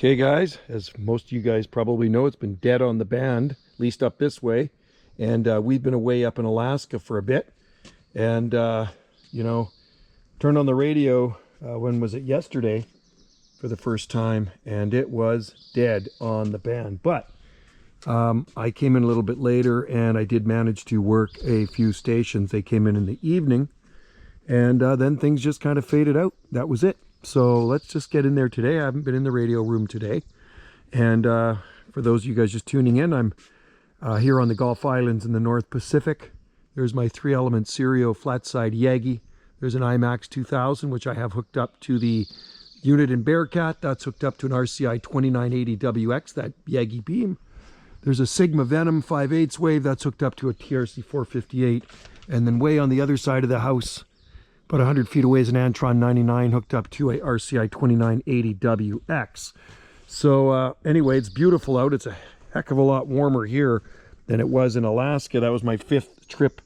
Okay, guys, as most of you guys probably know, it's been dead on the band, at least up this way. And we've been away up in Alaska for a bit. And, turned on the radio, when was it? Yesterday, for the first time. And it was dead on the band. But I came in a little bit later and I did manage to work a few stations. They came in the evening. And then things just kind of faded out. That was it. So let's just get in there today. I haven't been in the radio room today. And for those of you guys just tuning in, I'm here on the Gulf Islands in the North Pacific. There's my 3-element Serio flat-side Yagi. There's an IMAX 2000, which I have hooked up to the unit in Bearcat. That's hooked up to an RCI 2980WX, that Yagi beam. There's a Sigma Venom 5/8 wave that's hooked up to a TRC 458. And then way on the other side of the house, about 100 feet away, is an Antron 99 hooked up to a RCI 2980WX. So anyway, it's beautiful out. It's a heck of a lot warmer here than it was in Alaska. That was my 5th trip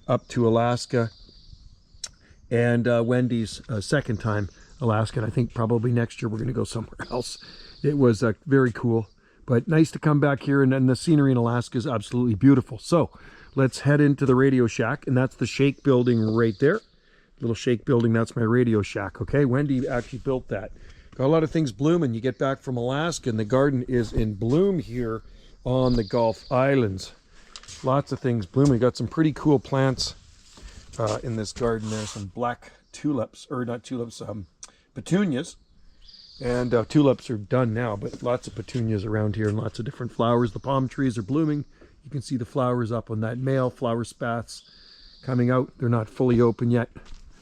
up to Alaska. And Wendy's second time Alaska. And I think probably next year we're going to go somewhere else. It was very cool. But nice to come back here. And then the scenery in Alaska is absolutely beautiful. So let's head into the Radio Shack. And that's the Shake building right there. Little Shake building, that's my Radio Shack. Okay, Wendy actually built that. Got a lot of things blooming. You get back from Alaska and the garden is in bloom here on the Gulf Islands. Lots of things blooming. Got some pretty cool plants in this garden. There's some black tulips, or not tulips, petunias. And tulips are done now, but lots of petunias around here and lots of different flowers. The palm trees are blooming. You can see the flowers up on that male flower spats coming out. They're not fully open yet.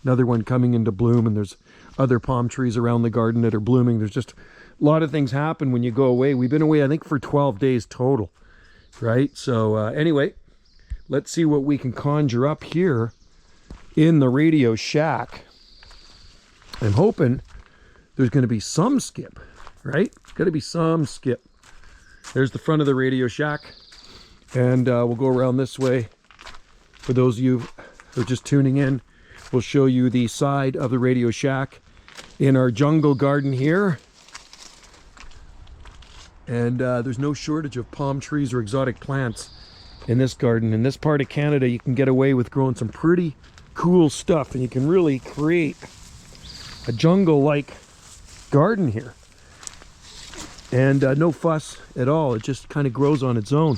Another one coming into bloom, and there's other palm trees around the garden that are blooming. There's just a lot of things happen when you go away. We've been away, I think, for 12 days total, right? So anyway, let's see what we can conjure up here in the Radio Shack. I'm hoping there's going to be some skip, right? Got to be some skip. There's the front of the Radio Shack, and we'll go around this way. For those of you who are just tuning in, we'll show you the side of the Radio Shack in our jungle garden here. And there's no shortage of palm trees or exotic plants in this garden. In this part of Canada, you can get away with growing some pretty cool stuff, and you can really create a jungle-like garden here. And no fuss at all. It just kind of grows on its own,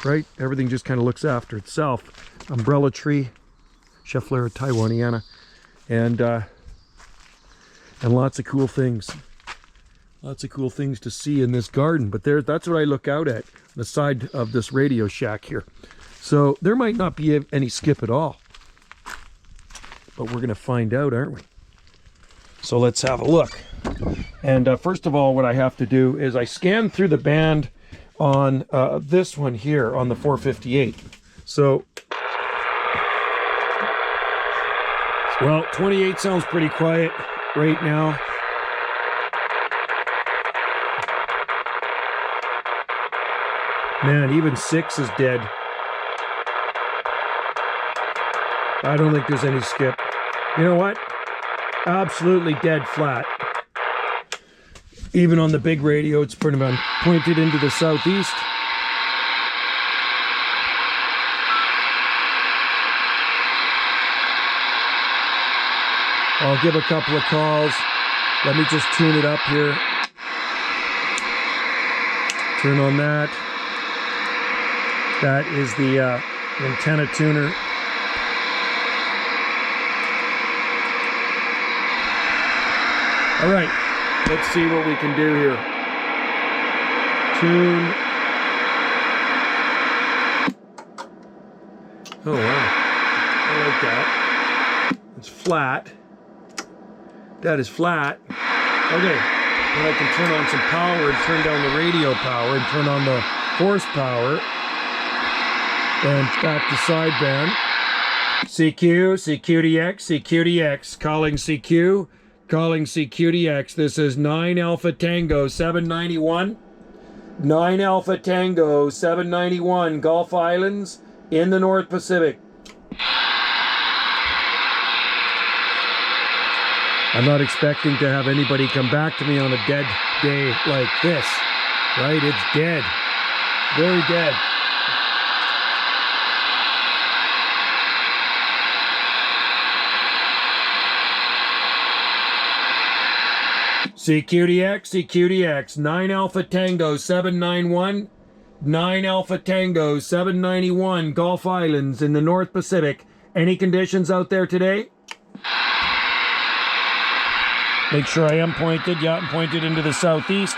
right? Everything just kind of looks after itself. Umbrella tree, Schefflera taiwaniana, and lots of cool things. Lots of cool things to see in this garden. But that's what I look out at, the side of this Radio Shack here. So there might not be any skip at all. But we're going to find out, aren't we? So let's have a look. And first of all, what I have to do is I scan through the band on this one here on the 458. So, well, 28 sounds pretty quiet right now. Man, even 6 is dead. I don't think there's any skip. You know what? Absolutely dead flat. Even on the big radio, it's pretty much pointed into the southeast. I'll give a couple of calls. Let me just tune it up here. Turn on that. That is the antenna tuner. All right, let's see what we can do here. Tune. Oh wow, I like that. It's flat. That is flat. Okay, then I can turn on some power and turn down the radio power and turn on the horsepower. And back to sideband. CQ, CQDX, CQDX, calling CQ, calling CQDX. This is 9 Alpha Tango 791. 9 Alpha Tango 791, Gulf Islands in the North Pacific. I'm not expecting to have anybody come back to me on a dead day like this, right? It's dead, very dead. CQDX, CQDX, 9 Alpha Tango 791, 9 Alpha Tango 791, Gulf Islands in the North Pacific. Any conditions out there today? Make sure I am pointed. Yeah, I'm pointed into the southeast.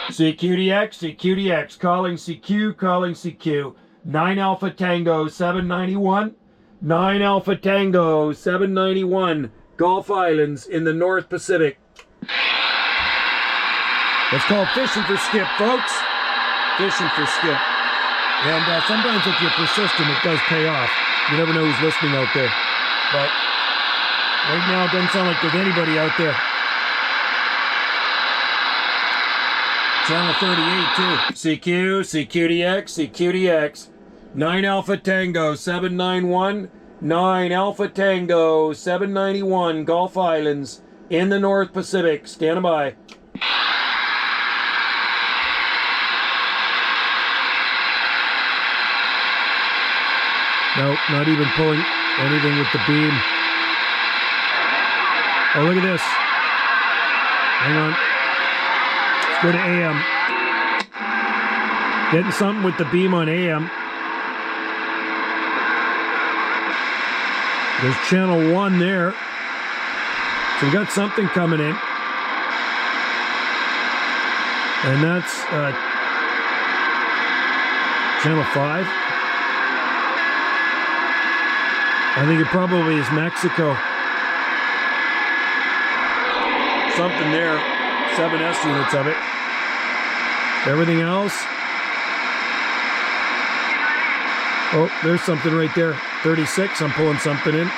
CQDX, CQDX, calling CQ, calling CQ. 9 Alpha Tango 791, 9 Alpha Tango 791, Gulf Islands in the North Pacific. It's called fishing for skip, folks. Fishing for skip. And sometimes if you're persistent, it does pay off. You never know who's listening out there. But right now, it doesn't sound like there's anybody out there. Channel 38, too. CQ, CQDX, CQDX. 9 Alpha Tango 791, 9 Alpha Tango 791, Gulf Islands in the North Pacific. Stand by. Nope, not even pulling anything with the beam. Oh, look at this. Hang on. Let's go to AM. Getting something with the beam on AM. There's channel 1 there. So we got something coming in. And that's channel 5. I think it probably is Mexico. Something there. 7S units of it. Everything else. Oh, there's something right there. 36, I'm pulling something in.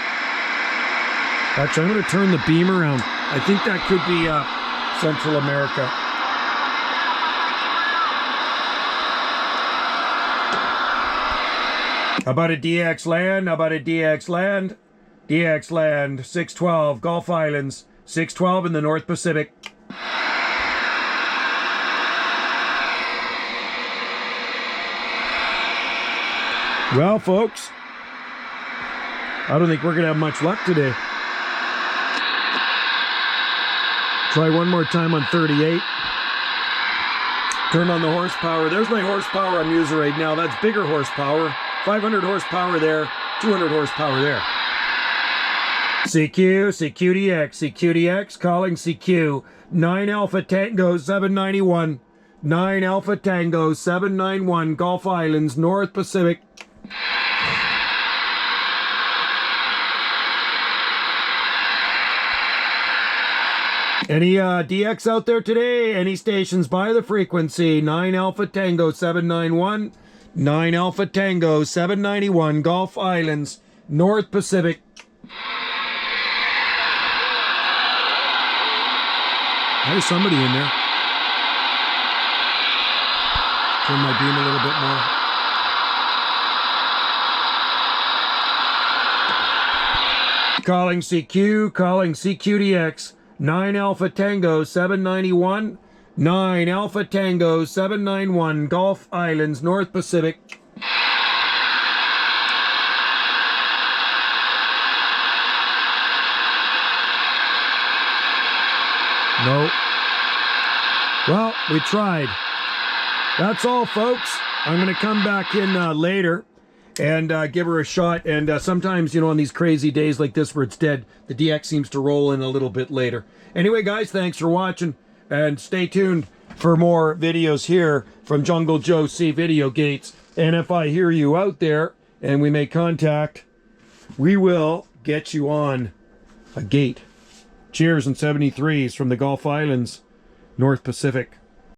Actually, I'm going to turn the beam around. I think that could be Central America. How about a DX land? How about a DX land? DX land, 612, Gulf Islands, 612 in the North Pacific. Well, folks, I don't think we're going to have much luck today. Try one more time on 38. Turn on the horsepower. There's my horsepower I'm using right now. That's bigger horsepower. 500 horsepower there, 200 horsepower there. CQ, CQDX, CQDX, calling CQ. 9 Alpha Tango 791. 9 Alpha Tango 791, Gulf Islands, North Pacific. Any DX out there today? Any stations by the frequency? 9 Alpha Tango 791, 9 Alpha Tango 791, Gulf Islands, North Pacific. There's somebody in there. Turn my beam a little bit more. Calling CQ, calling CQDX. 9 Alpha Tango 791, 9 Alpha Tango 791, Gulf Islands, North Pacific. No. Well, we tried. That's all, folks. I'm going to come back in later and give her a shot. And sometimes, you know, on these crazy days like this where it's dead, the DX seems to roll in a little bit later. Anyway, guys, thanks for watching. And stay tuned for more videos here from Jungle Joe C Video Gates. And if I hear you out there and we make contact, we will get you on a gate. Cheers in 73s from the Gulf Islands, North Pacific.